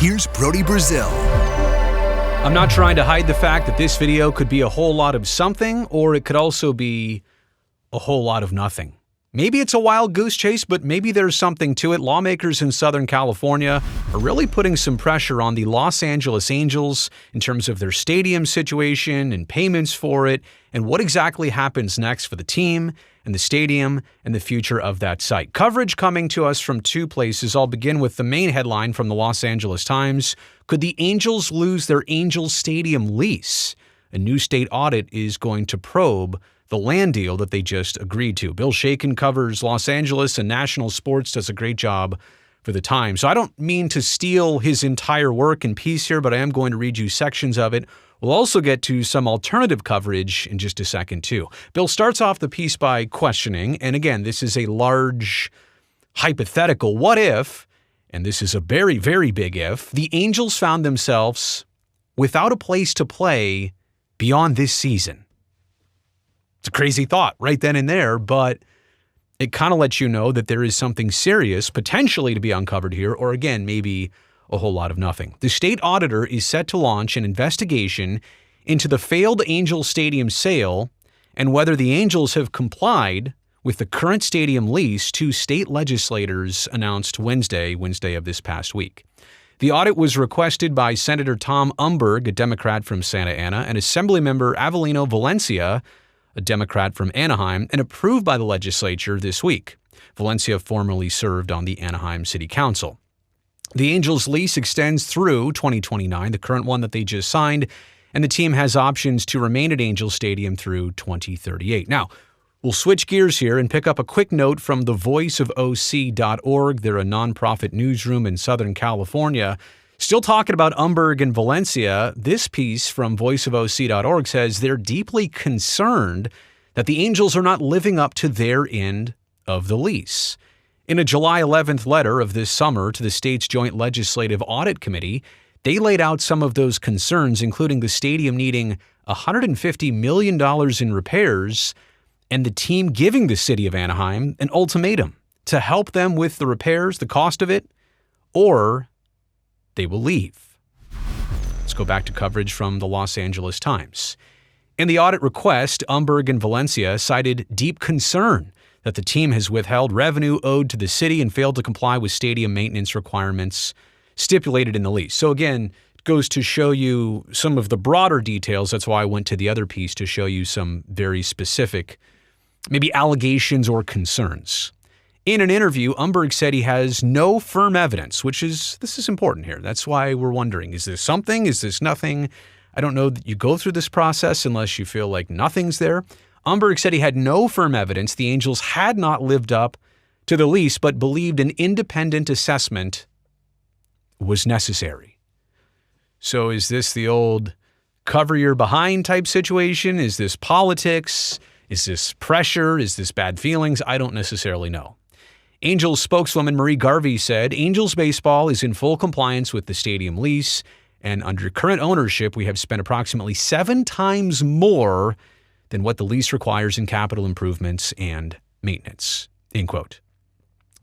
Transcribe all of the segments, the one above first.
here's Brody Brazil. I'm not trying to hide the fact that this video could be a whole lot of something, or it could also be a whole lot of nothing. Maybe it's a wild goose chase, but maybe there's something to it. Lawmakers in Southern California are really putting some pressure on the Los Angeles Angels in terms of their stadium situation and payments for it, and what exactly happens next for the team and the stadium and the future of that site. Coverage coming to us from two places. I'll begin with the main headline from the Los Angeles Times. Could the Angels lose their Angels Stadium lease? A new state audit is going to probe the land deal that they just agreed to. Bill Shakin covers Los Angeles and national sports, does a great job for the Times. So I don't mean to steal his entire work in piece here, but I am going to read you sections of it. We'll also get to some alternative coverage in just a second, too. Bill starts off the piece by questioning, and again, this is a large hypothetical. What if, and this is a very, very big if, the Angels found themselves without a place to play beyond this season? It's a crazy thought right then and there, but it kind of lets you know that there is something serious potentially to be uncovered here, or again, maybe a whole lot of nothing. The state auditor is set to launch an investigation into the failed Angels Stadium sale and whether the Angels have complied with the current stadium lease, two state legislators announced Wednesday of this past week. The audit was requested by Senator Tom Umberg, a Democrat from Santa Ana, and Assemblymember Avelino Valencia, a Democrat from Anaheim, and approved by the legislature this week. Valencia formerly served on the Anaheim City Council. The Angels lease extends through 2029, the current one that they just signed, and the team has options to remain at Angels Stadium through 2038. Now, we'll switch gears here and pick up a quick note from the voiceofoc.org. They're a nonprofit newsroom in Southern California. Still talking about Umberg and Valencia, this piece from voiceofoc.org says they're deeply concerned that the Angels are not living up to their end of the lease. In a July 11th letter of this summer to the state's Joint Legislative Audit Committee, they laid out some of those concerns, including the stadium needing $150 million in repairs and the team giving the city of Anaheim an ultimatum to help them with the repairs, the cost of it, or they will leave. Let's go back to coverage from the Los Angeles Times. In the audit request, Umberg and Valencia cited deep concern that the team has withheld revenue owed to the city and failed to comply with stadium maintenance requirements stipulated in the lease. So again, it goes to show you some of the broader details. That's why I went to the other piece to show you some very specific, maybe allegations or concerns. In an interview, Umberg said he has no firm evidence, this is important here. That's why we're wondering, is this something? Is this nothing? I don't know that you go through this process unless you feel like nothing's there. Umberg said he had no firm evidence the Angels had not lived up to the lease, but believed an independent assessment was necessary. So is this the old cover your behind type situation? Is this politics? Is this pressure? Is this bad feelings? I don't necessarily know. Angels spokeswoman Marie Garvey said, Angels baseball is in full compliance with the stadium lease, and under current ownership, we have spent approximately 7 times more than what the lease requires in capital improvements and maintenance, end quote.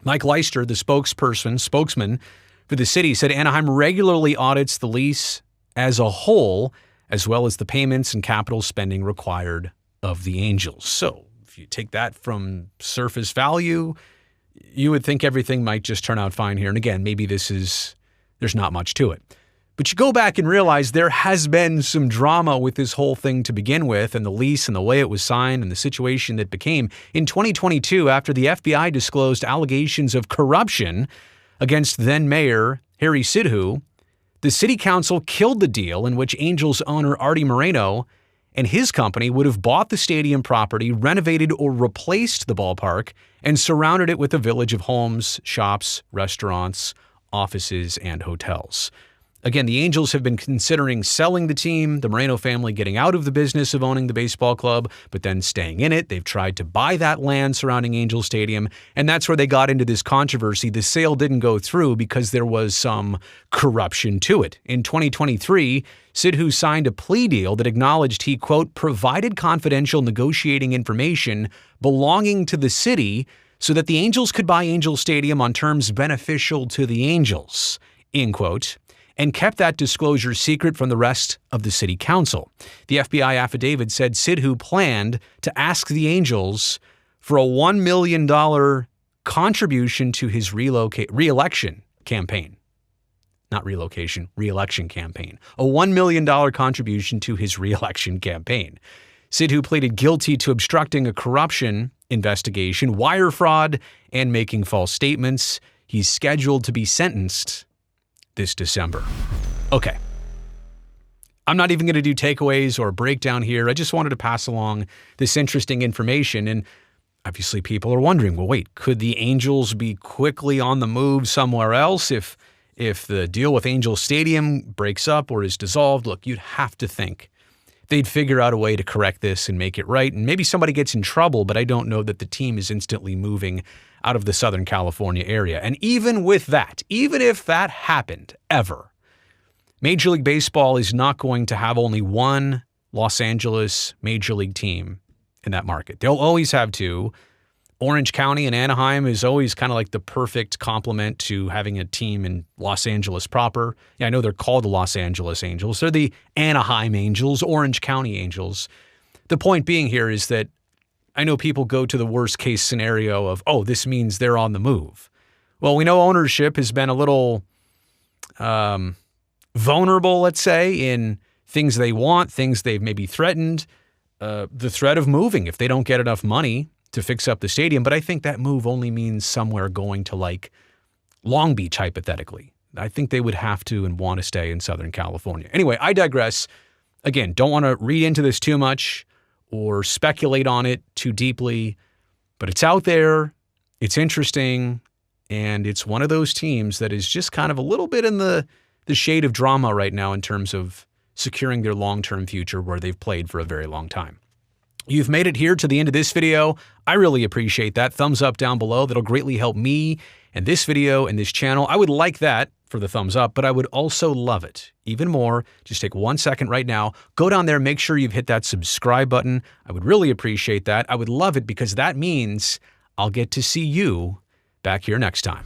Mike Leister, the spokesman for the city, said Anaheim regularly audits the lease as a whole, as well as the payments and capital spending required of the Angels. So if you take that from surface value, you would think everything might just turn out fine here. And again, maybe there's not much to it. But you go back and realize there has been some drama with this whole thing to begin with, and the lease and the way it was signed and the situation that became. In 2022, after the FBI disclosed allegations of corruption against then-mayor Harry Sidhu, the city council killed the deal in which Angels owner Arte Moreno and his company would have bought the stadium property, renovated or replaced the ballpark, and surrounded it with a village of homes, shops, restaurants, offices, and hotels. Again, the Angels have been considering selling the team, the Moreno family getting out of the business of owning the baseball club, but then staying in it. They've tried to buy that land surrounding Angel Stadium, and that's where they got into this controversy. The sale didn't go through because there was some corruption to it. In 2023, Sidhu signed a plea deal that acknowledged he, quote, provided confidential negotiating information belonging to the city so that the Angels could buy Angel Stadium on terms beneficial to the Angels, end quote. and kept that disclosure secret from the rest of the city council. The FBI affidavit said Sidhu planned to ask the Angels for a $1 million contribution to his re-election campaign. Not relocation, re-election campaign. A $1 million contribution to his re-election campaign. Sidhu pleaded guilty to obstructing a corruption investigation, wire fraud, and making false statements. He's scheduled to be sentenced this December. Okay. I'm not even going to do takeaways or a breakdown here. I just wanted to pass along this interesting information. And obviously people are wondering, well, wait, could the Angels be quickly on the move somewhere else if the deal with Angel Stadium breaks up or is dissolved? Look, you'd have to think they'd figure out a way to correct this and make it right. And maybe somebody gets in trouble, but I don't know that the team is instantly moving out of the Southern California area. And even with that, even if that happened ever, Major League Baseball is not going to have only one Los Angeles Major League team in that market. They'll always have two. Orange County and Anaheim is always kind of like the perfect complement to having a team in Los Angeles proper. Yeah, I know they're called the Los Angeles Angels. They're the Anaheim Angels, Orange County Angels. The point being here is that I know people go to the worst case scenario of, oh, this means they're on the move. Well, we know ownership has been a little vulnerable, let's say, in things they want, things they've maybe threatened, the threat of moving if they don't get enough money to fix up the stadium. But I think that move only means somewhere going to like Long Beach, hypothetically. I think they would have to and want to stay in Southern California. Anyway, I digress. Again, don't want to read into this too much or speculate on it too deeply, but it's out there, it's interesting, and it's one of those teams that is just kind of a little bit in the shade of drama right now in terms of securing their long-term future where they've played for a very long time. You've made it here to the end of this video. I really appreciate that. Thumbs up down below. That'll greatly help me and this video and this channel. I would like that for the thumbs up, but I would also love it even more. Just take 1 second right now. Go down there. Make sure you've hit that subscribe button. I would really appreciate that. I would love it because that means I'll get to see you back here next time.